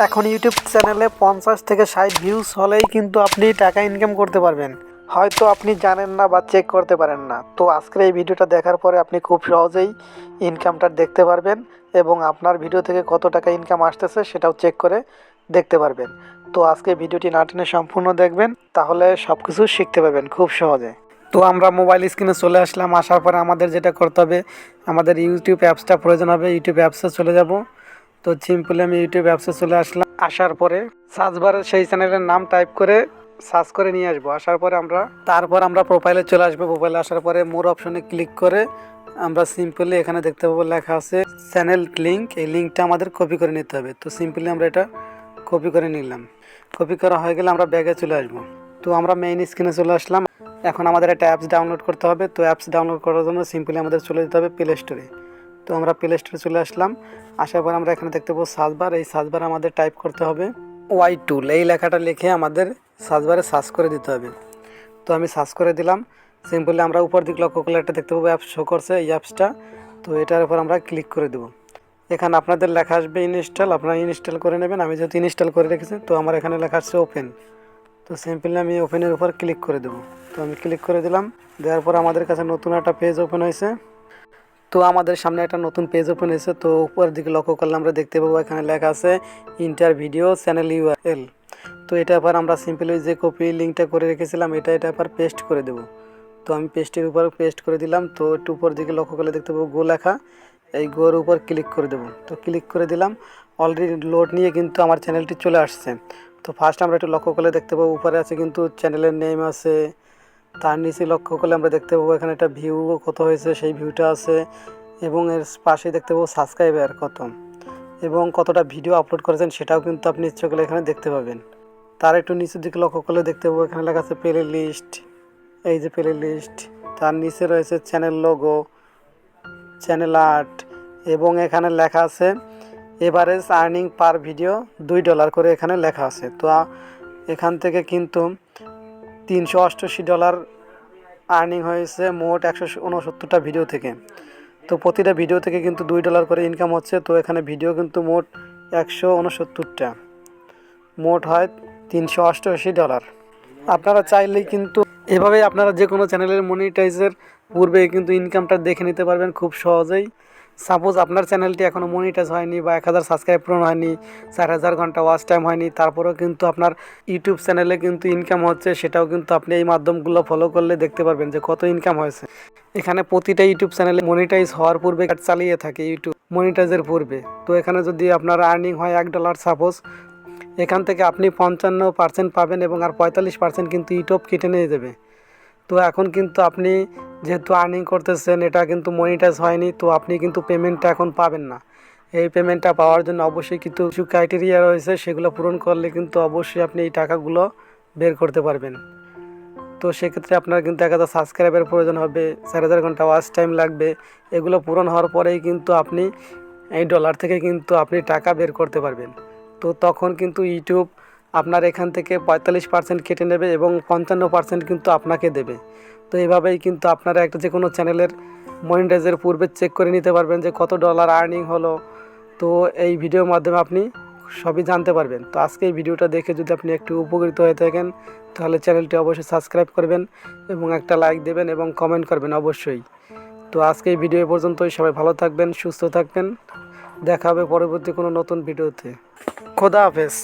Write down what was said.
এখন ইউটিউব চ্যানেলে 50 থেকে 60 ভিউজ হলেই কিন্তু আপনি টাকা ইনকাম করতে পারবেন। হয়তো আপনি জানেন না বা চেক করতে পারেন না, তো আজকের এই ভিডিওটা দেখার পরে আপনি খুব সহজেই ইনকামটা দেখতে পারবেন এবং আপনার ভিডিও থেকে কত টাকা ইনকাম আসতেছে সেটাও চেক করে দেখতে পারবেন। তো আজকে ভিডিওটি না টেনে সম্পূর্ণ দেখবেন, তাহলে সব কিছু শিখতে পারবেন খুব সহজে। তো আমরা মোবাইল স্ক্রিনে চলে আসলাম। আসার পরে আমাদের যেটা করতে হবে, আমাদের ইউটিউব অ্যাপসটা প্রয়োজন হবে। ইউটিউব অ্যাপসে চলে যাব। তো সিম্পলি আমি ইউটিউব অ্যাপসে চলে আসলাম। আসার পরে সার্চ বারে সেই চ্যানেলের নাম টাইপ করে সার্চ করে নিয়ে আসবো। আসার পরে তারপর আমরা প্রোফাইলে চলে আসবো। প্রোফাইলে আসার পরে মোর অপশনে ক্লিক করে আমরা সিম্পলি এখানে দেখতে পাবো লেখা আছে চ্যানেল লিঙ্ক। এই লিঙ্কটা আমাদের কপি করে নিতে হবে। তো সিম্পলি আমরা এটা কপি করে নিলাম। কপি করা হয়ে গেলে আমরা ব্যাগে চলে আসবো। তো আমরা মেইন স্ক্রিনে চলে আসলাম। এখন আমাদের একটা অ্যাপস ডাউনলোড করতে হবে। তো অ্যাপস ডাউনলোড করার জন্য সিম্পলি আমাদের চলে যেতে হবে প্লে স্টোরে। তো আমরা প্লে স্টোরে চলে আসলাম। আসার পর আমরা এখানে দেখতে পাবো সার্চ বার। এই সার্চ বারে আমাদের টাইপ করতে হবে Y2। এই লেখাটা লিখে আমাদের সার্চ বারে সার্চ করে দিতে হবে। তো আমি সার্চ করে দিলাম। সিম্পলি আমরা উপর দিক লক্ষ্য করলে একটা দেখতে পাবো অ্যাপস শো করছে, এই অ্যাপসটা। তো এটার উপর আমরা ক্লিক করে দেবো। এখানে আপনাদের লেখা আসবে ইনস্টল, আপনারা ইনস্টল করে নেবেন। আমি যেহেতু ইনস্টল করে রেখেছি, তো আমার এখানে লেখা আসছে ওপেন। তো সিম্পলি আমি ওপেনের উপর ক্লিক করে দেবো। তো আমি ক্লিক করে দিলাম। দেওয়ার পর আমাদের কাছে নতুন একটা পেজ ওপেন হয়েছে। তো আমাদের সামনে একটা নতুন পেজ ওপেন হয়েছে। তো উপরের দিকে লক্ষ্য করলে আমরা দেখতে পাবো এখানে লেখা আছে ইন্টার ভিডিও চ্যানেল ইউআরএল। তো এটা আবার আমরা সিম্পলি যে কপি লিঙ্কটা করে রেখেছিলাম এটা আবার পেস্ট করে দেবো। তো আমি পেস্টের উপর পেস্ট করে দিলাম। তো একটু উপর দিকে লক্ষ্য করলে দেখতে পাবো গো লেখা, এই গোর উপর ক্লিক করে দেবো। তো ক্লিক করে দিলাম। অলরেডি লোড নিয়ে কিন্তু আমার চ্যানেলটি চলে আসছে। তো ফার্স্ট আমরা একটু লক্ষ্য করলে দেখতে পাবো উপরে আছে কিন্তু চ্যানেলের নেম আছে। তার নিচে লক্ষ্য করলে আমরা দেখতে পাবো এখানে একটা ভিউ কত হয়েছে সেই ভিউটা আছে, এবং এর পাশে দেখতে পাবো সাবস্ক্রাইবার কত এবং কতটা ভিডিও আপলোড করেছেন সেটাও কিন্তু আপনি ইচ্ছে করলে এখানে দেখতে পাবেন। তার একটু নিচের দিকে লক্ষ্য করলে দেখতে পাবো এখানে লেখা আছে প্লে লিস্ট। এই যে প্লে লিস্ট, তার নিচে রয়েছে চ্যানেল লোগো, চ্যানেল আর্ট, এবং এখানে লেখা আছে এভারেজ আর্নিং পার ভিডিও $2 করে এখানে লেখা আছে। তো এখান থেকে কিন্তু $388 আর্নিং হয়েছে মোট 169টা ভিডিও থেকে। তো প্রতিটা ভিডিও থেকে কিন্তু $2 করে ইনকাম হচ্ছে। তো এখানে ভিডিও কিন্তু মোট 169টা, মোট হয় $388। আপনারা চাইলেই কিন্তু এভাবেই আপনারা যে কোনো চ্যানেলের মনিটাইজের পূর্বে কিন্তু ইনকামটা দেখে নিতে পারবেন খুব সহজেই। সাপোজ আপনার চ্যানেলটি এখনও মনিটাইজ হয়নি বা 1000 সাবস্ক্রাইব পূরণ হয়নি, 4000 ঘন্টা ওয়াচ টাইম হয়নি, তারপরেও কিন্তু আপনার ইউটিউব চ্যানেলে কিন্তু ইনকাম হচ্ছে, সেটাও কিন্তু আপনি এই মাধ্যমগুলো ফলো করলে দেখতে পারবেন যে কত ইনকাম হয়েছে। এখানে প্রতিটা ইউটিউব চ্যানেলে মনিটাইজ হওয়ার পূর্বে চালিয়ে থাকে ইউটিউব মনিটাইজের পূর্বে। তো এখানে যদি আপনার আর্নিং হয় $1 সাপোজ, এখান থেকে আপনি 55% পাবেন এবং আর 45% কিন্তু ইউটিউব কেটে নিয়ে যাবে। তো এখন কিন্তু আপনি যেহেতু আর্নিং করতেছেন, এটা কিন্তু মনিটাইজ হয়নি, তো আপনি কিন্তু পেমেন্টটা এখন পাবেন না। এই পেমেন্টটা পাওয়ার জন্য অবশ্যই কিন্তু কিছু ক্রাইটেরিয়া রয়েছে, সেগুলো পূরণ করলে কিন্তু অবশ্যই আপনি এই টাকাগুলো বের করতে পারবেন। তো সেক্ষেত্রে আপনার কিন্তু 1000 সাবস্ক্রাইবের প্রয়োজন হবে, 4000 ঘন্টা ওয়াচ টাইম লাগবে। এগুলো পূরণ হওয়ার পরেই কিন্তু আপনি এই ডলার থেকে কিন্তু আপনি টাকা বের করতে পারবেন। তো তখন কিন্তু ইউটিউব আপনার এখান থেকে 45% কেটে নেবে এবং 55% কিন্তু আপনাকে দেবে। তো এইভাবেই কিন্তু আপনারা একটা যে কোনো চ্যানেলের মনিটাইজের পূর্বে চেক করে নিতে পারবেন যে কত ডলার আর্নিং হলো। তো এই ভিডিওর মাধ্যমে আপনি সবই জানতে পারবেন। তো আজকে এই ভিডিওটা দেখে যদি আপনি একটু উপকৃত হয়ে থাকেন, তাহলে চ্যানেলটি অবশ্যই সাবস্ক্রাইব করবেন এবং একটা লাইক দেবেন এবং কমেন্ট করবেন অবশ্যই। তো আজকে এই ভিডিও পর্যন্তই। সবাই ভালো থাকবেন, সুস্থ থাকবেন। দেখা হবে পরবর্তী কোনো নতুন ভিডিওতে। খোদা হাফেজ।